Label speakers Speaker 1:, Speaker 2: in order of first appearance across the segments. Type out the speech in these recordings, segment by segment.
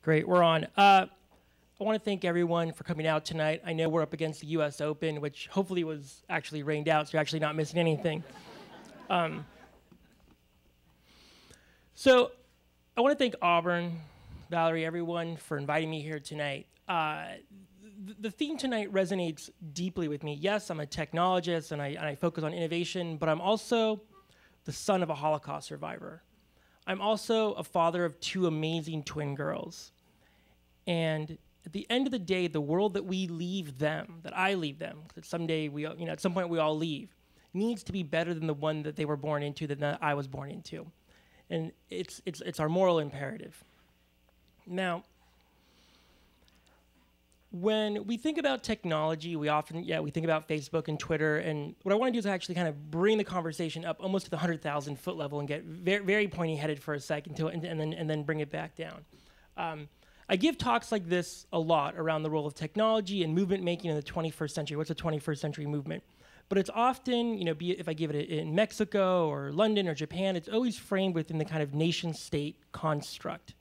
Speaker 1: Great, we're on. I want to thank everyone for coming out tonight. I know we're up against the US Open, which hopefully was actually rained out, so you're actually not missing anything. So I want to thank Auburn, Valerie, everyone for inviting me here tonight. The theme tonight resonates deeply with me. Yes, I'm a technologist and I focus on innovation, but I'm also the son of a Holocaust survivor. I'm also a father of two amazing twin girls. And at the end of the day, the world that we leave them, that I leave them, that someday we, at some point we all leave, needs to be better than the one that they were born into, that I was born into. And it's our moral imperative. Now, when we think about technology, we often, we think about Facebook and Twitter, and what I want to do is actually kind of bring the conversation up almost to the 100,000 foot level and get very, very pointy headed for a second and then bring it back down. I give talks like this a lot around the role of technology and movement making in the 21st century. What's a 21st century movement? But it's often, be it if I give it in Mexico or London or Japan, it's always framed within the kind of nation state construct.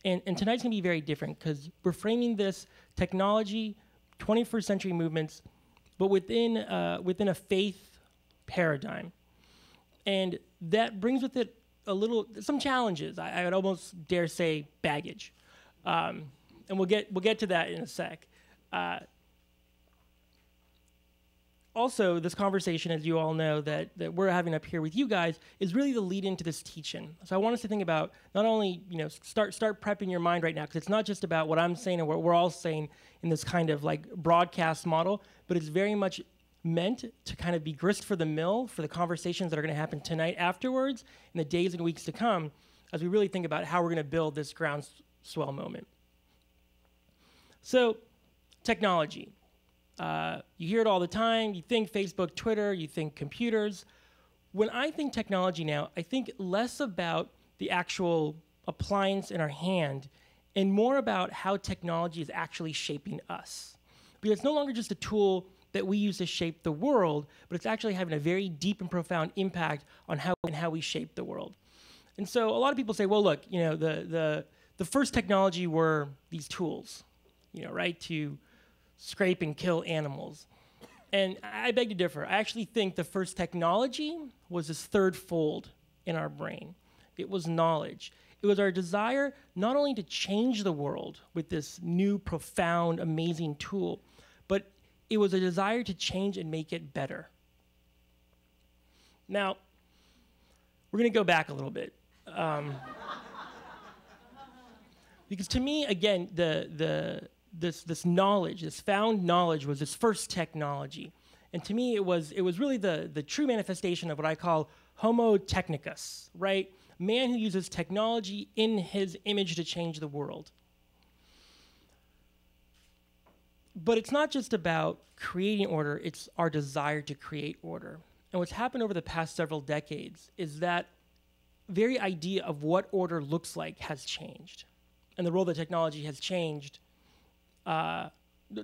Speaker 1: And tonight's gonna be very different because we're framing this technology, 21st century movements, but within a faith paradigm. And that brings with it some challenges. I would almost dare say baggage. And we'll get to that in a sec. Also, this conversation, as you all know, that we're having up here with you guys is really the lead into this teaching. So I want us to think about not only, start prepping your mind right now, because it's not just about what I'm saying and what we're all saying in this kind of like broadcast model, but it's very much meant to kind of be grist for the mill for the conversations that are going to happen tonight afterwards in the days and weeks to come as we really think about how we're going to build this groundswell moment. So, technology. You hear it all the time. You think Facebook, Twitter, you think computers. When I think technology now, I think less about the actual appliance in our hand and more about how technology is actually shaping us. Because it's no longer just a tool that we use to shape the world, but it's actually having a very deep and profound impact on how we shape the world. And so a lot of people say, well, look, the first technology were these tools, right, to scrape and kill animals. And I beg to differ. I actually think the first technology was this third fold in our brain. It was knowledge. It was our desire not only to change the world with this new, profound, amazing tool, but it was a desire to change and make it better. Now, we're going to go back a little bit. Because to me, again, this knowledge, this found knowledge was this first technology. And to me, it was really the true manifestation of what I call Homo technicus, right? Man who uses technology in his image to change the world. But it's not just about creating order, it's our desire to create order. And what's happened over the past several decades is that very idea of what order looks like has changed. And the role that technology has changed,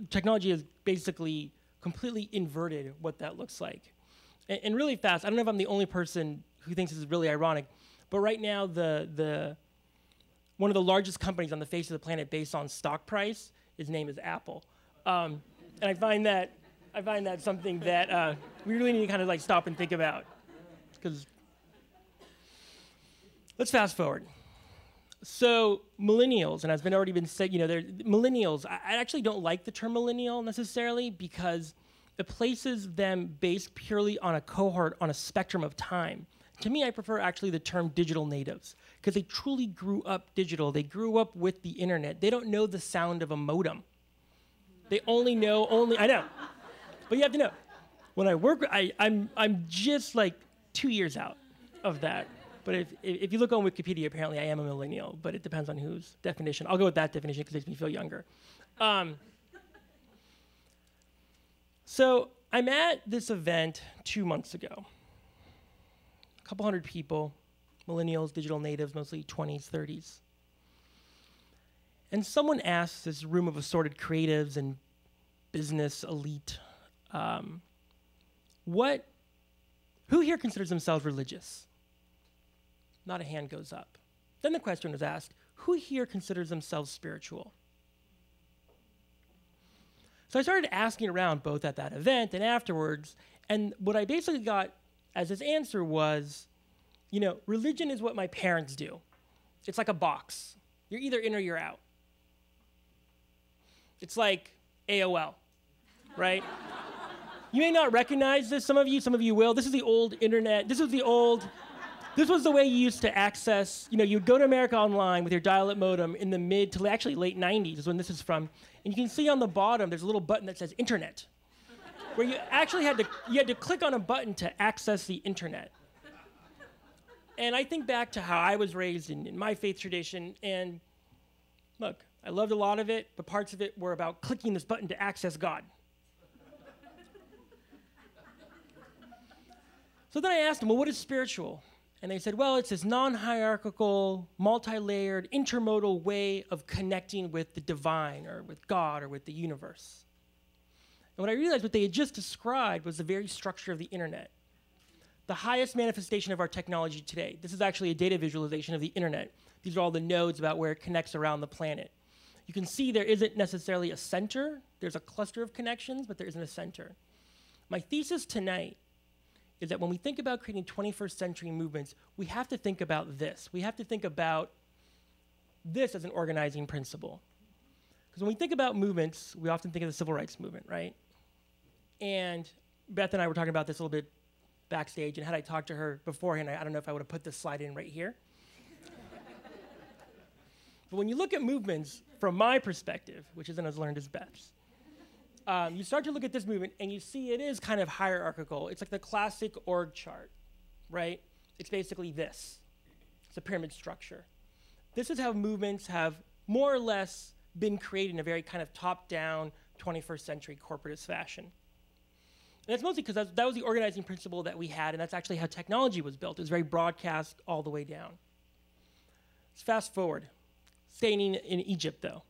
Speaker 1: technology has basically completely inverted what that looks like. And really fast, I don't know if I'm the only person who thinks this is really ironic, but right now one of the largest companies on the face of the planet based on stock price, his name is Apple. And I find that something that we really need to kind of like stop and think about. Because let's fast forward. So millennials, and as been already been said, millennials, I actually don't like the term millennial necessarily because it places them based purely on a cohort, on a spectrum of time. To me, I prefer actually the term digital natives because they truly grew up digital. They grew up with the internet. They don't know the sound of a modem. They I know, but you have to know. When I work, I'm just like 2 years out of that. But if you look on Wikipedia, apparently I am a millennial, but it depends on whose definition. I'll go with that definition because it makes me feel younger. So I'm at this event 2 months ago. A couple hundred people, millennials, digital natives, mostly 20s, 30s. And someone asked this room of assorted creatives and business elite, who here considers themselves religious? Not a hand goes up. Then the question was asked, who here considers themselves spiritual? So I started asking around both at that event and afterwards, and what I basically got as his answer was, religion is what my parents do. It's like a box. You're either in or you're out. It's like AOL, right? You may not recognize this, some of you will. This is the old internet. This was the way you used to access, you'd go to America Online with your dial-up modem in the mid to actually late 90s is when this is from. And you can see on the bottom, there's a little button that says internet, where you actually had to click on a button to access the internet. And I think back to how I was raised in my faith tradition, and look, I loved a lot of it, but parts of it were about clicking this button to access God. So then I asked them, well, what is spiritual? And they said, well, it's this non-hierarchical, multi-layered, intermodal way of connecting with the divine or with God or with the universe. And what I realized what they had just described was the very structure of the internet. The highest manifestation of our technology today. This is actually a data visualization of the internet. These are all the nodes about where it connects around the planet. You can see there isn't necessarily a center. There's a cluster of connections, but there isn't a center. My thesis tonight is that when we think about creating 21st century movements, we have to think about this. We have to think about this as an organizing principle. Because when we think about movements, we often think of the civil rights movement, right? And Beth and I were talking about this a little bit backstage, and had I talked to her beforehand, I don't know if I would have put this slide in right here. But when you look at movements from my perspective, which isn't as learned as Beth's, you start to look at this movement and you see it is kind of hierarchical. It's like the classic org chart, right? It's basically this. It's a pyramid structure. This is how movements have more or less been created in a very kind of top-down 21st century corporatist fashion. And that's mostly because that was the organizing principle that we had, and that's actually how technology was built. It was very broadcast all the way down. Let's fast forward. Staying in Egypt, though,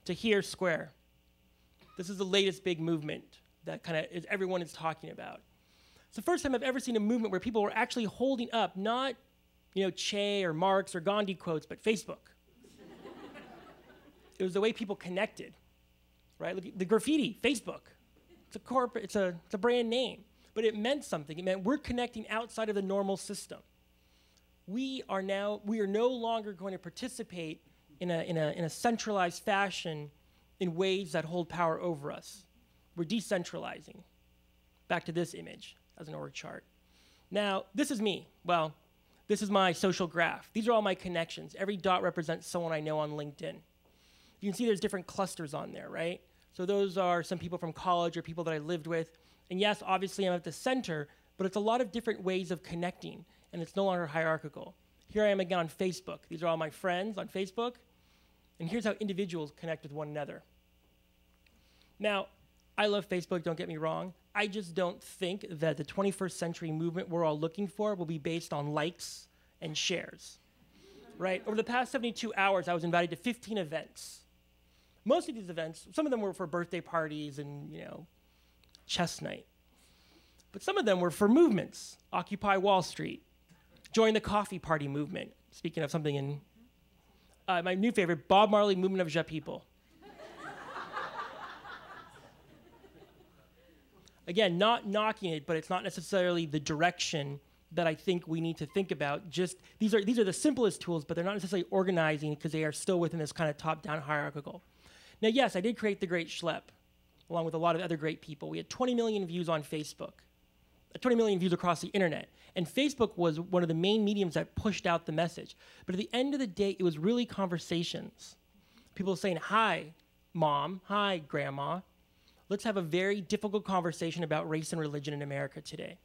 Speaker 1: to here, Square. This is the latest big movement that kind of everyone is talking about. It's the first time I've ever seen a movement where people were actually holding up not, Che or Marx or Gandhi quotes, but Facebook. It was the way people connected, right? Look, the graffiti, Facebook. It's a brand name, but it meant something. It meant we're connecting outside of the normal system. We are no longer going to participate in a centralized fashion in ways that hold power over us. We're decentralizing. Back to this image as an org chart. Now, this is me. Well, this is my social graph. These are all my connections. Every dot represents someone I know on LinkedIn. You can see there's different clusters on there, right? So those are some people from college or people that I lived with. And yes, obviously I'm at the center, but it's a lot of different ways of connecting, and it's no longer hierarchical. Here I am again on Facebook. These are all my friends on Facebook. And here's how individuals connect with one another. Now, I love Facebook, don't get me wrong. I just don't think that the 21st century movement we're all looking for will be based on likes and shares, right? Over the past 72 hours, I was invited to 15 events. Most of these events, some of them were for birthday parties and, chess night. But some of them were for movements. Occupy Wall Street, join the coffee party movement. Speaking of something in my new favorite, Bob Marley Movement of Ja People. Again, not knocking it, but it's not necessarily the direction that I think we need to think about. Just these are the simplest tools, but they're not necessarily organizing because they are still within this kind of top-down hierarchical. Now, yes, I did create The Great Schlep, along with a lot of other great people. We had 20 million views on Facebook, 20 million views across the internet. And Facebook was one of the main mediums that pushed out the message. But at the end of the day, it was really conversations. People saying, hi, Mom, hi, Grandma. Let's have a very difficult conversation about race and religion in America today.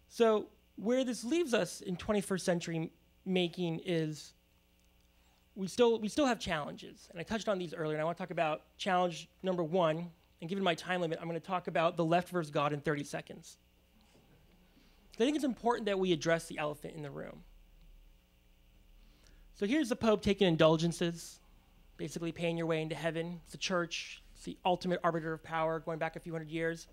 Speaker 1: So where this leaves us in 21st century making is we still have challenges. And I touched on these earlier, and I want to talk about challenge number one. And given my time limit, I'm going to talk about the left versus God in 30 seconds. I think it's important that we address the elephant in the room. So here's the Pope taking indulgences, basically paying your way into heaven. It's the church. It's the ultimate arbiter of power going back a few hundred years.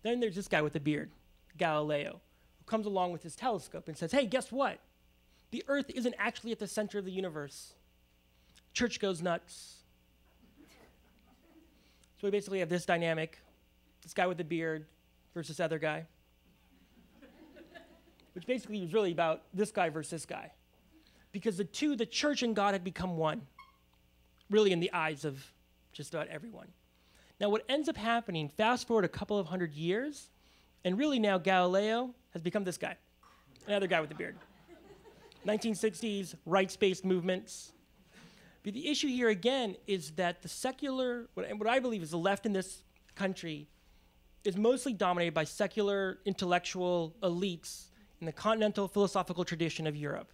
Speaker 1: Then there's this guy with the beard, Galileo, who comes along with his telescope and says, hey, guess what? the earth isn't actually at the center of the universe. Church goes nuts. So we basically have this dynamic, this guy with the beard versus this other guy, which basically was really about this guy versus this guy. Because the church and God had become one, really in the eyes of just about everyone. Now what ends up happening, fast forward a couple of 100 years, and really now Galileo has become this guy, another guy with a beard. 1960s, rights-based movements. But the issue here again is that the secular, what I believe is the left in this country, is mostly dominated by secular intellectual elites in the continental philosophical tradition of Europe,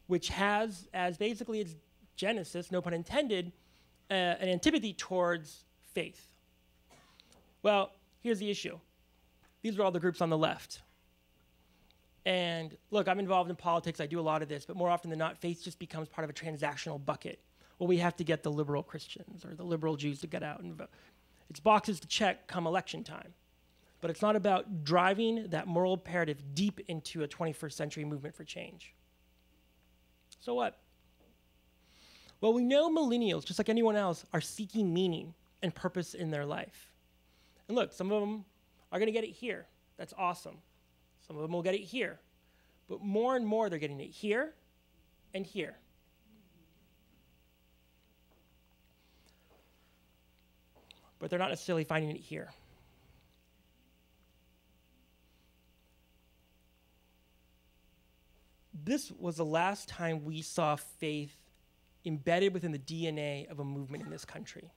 Speaker 1: which has as basically its genesis, no pun intended, an antipathy towards faith. Well, here's the issue. These are all the groups on the left. And look, I'm involved in politics, I do a lot of this, but more often than not, faith just becomes part of a transactional bucket. Well, we have to get the liberal Christians or the liberal Jews to get out and vote. It's boxes to check come election time. But it's not about driving that moral imperative deep into a 21st century movement for change. So what? Well, we know millennials, just like anyone else, are seeking meaning and purpose in their life. And look, some of them are going to get it here. That's awesome. Some of them will get it here. But more and more, they're getting it here and here. But they're not necessarily finding it here. This was the last time we saw faith embedded within the DNA of a movement in this country.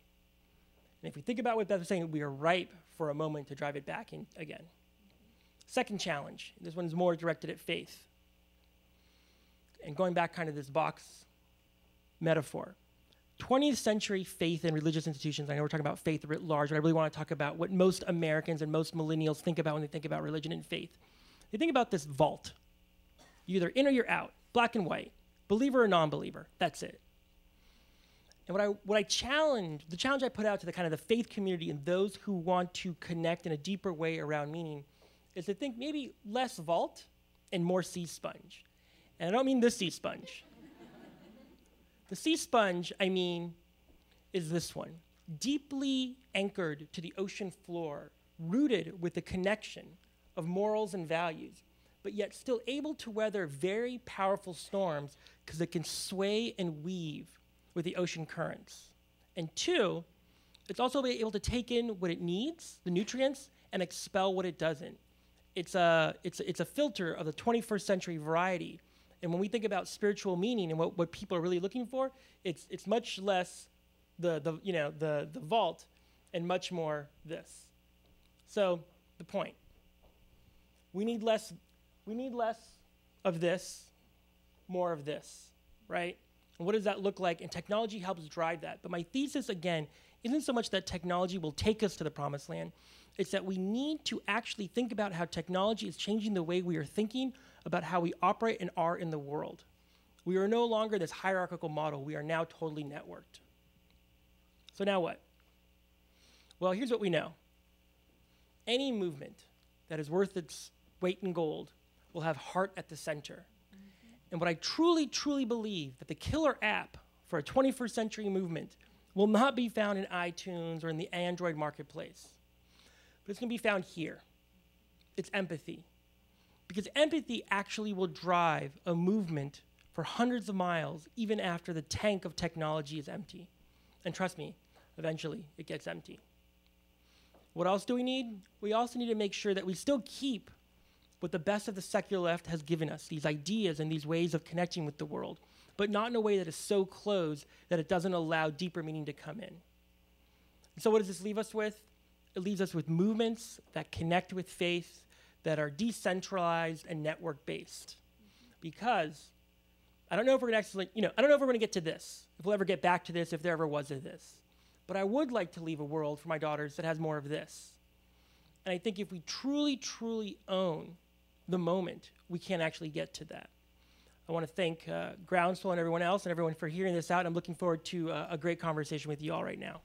Speaker 1: And if we think about what Beth was saying, we are ripe for a moment to drive it back in again. Second challenge, this one is more directed at faith. And going back kind of this box metaphor. 20th century faith and religious institutions, I know we're talking about faith writ large, but I really want to talk about what most Americans and most millennials think about when they think about religion and faith. They think about this vault. You're either in or you're out, black and white, believer or non-believer, that's it. And the challenge I put out to the kind of the faith community and those who want to connect in a deeper way around meaning is to think maybe less vault and more sea sponge. And I don't mean this sea sponge. The sea sponge, I mean, is this one, deeply anchored to the ocean floor, rooted with the connection of morals and values, but yet still able to weather very powerful storms because it can sway and weave with the ocean currents. And two, it's also able to take in what it needs, the nutrients, and expel what it doesn't. It's a filter of the 21st century variety. And when we think about spiritual meaning and what people are really looking for, it's much less the vault and much more this. So the point, we need less of this, more of this, right? And what does that look like? And technology helps drive that. But my thesis, again, isn't so much that technology will take us to the promised land. It's that we need to actually think about how technology is changing the way we are thinking about how we operate and are in the world. We are no longer this hierarchical model. We are now totally networked. So now what? Well, here's what we know. Any movement that is worth its weight in gold will have heart at the center. And what I truly, truly believe that the killer app for a 21st century movement will not be found in iTunes or in the Android marketplace, but it's going to be found here. It's empathy. Because empathy actually will drive a movement for hundreds of miles, even after the tank of technology is empty. And trust me, eventually it gets empty. What else do we need? We also need to make sure that we still keep what the best of the secular left has given us, these ideas and these ways of connecting with the world, but not in a way that is so closed that it doesn't allow deeper meaning to come in. And so what does this leave us with? It leaves us with movements that connect with faith, that are decentralized and network-based. Because I don't know if we're going to I don't know if we're going to get to this, if we'll ever get back to this, if there ever was a this. But I would like to leave a world for my daughters that has more of this. And I think if we truly, truly own the moment, we can actually get to that. I want to thank Groundswell and everyone else and everyone for hearing this out. I'm looking forward to a great conversation with you all right now.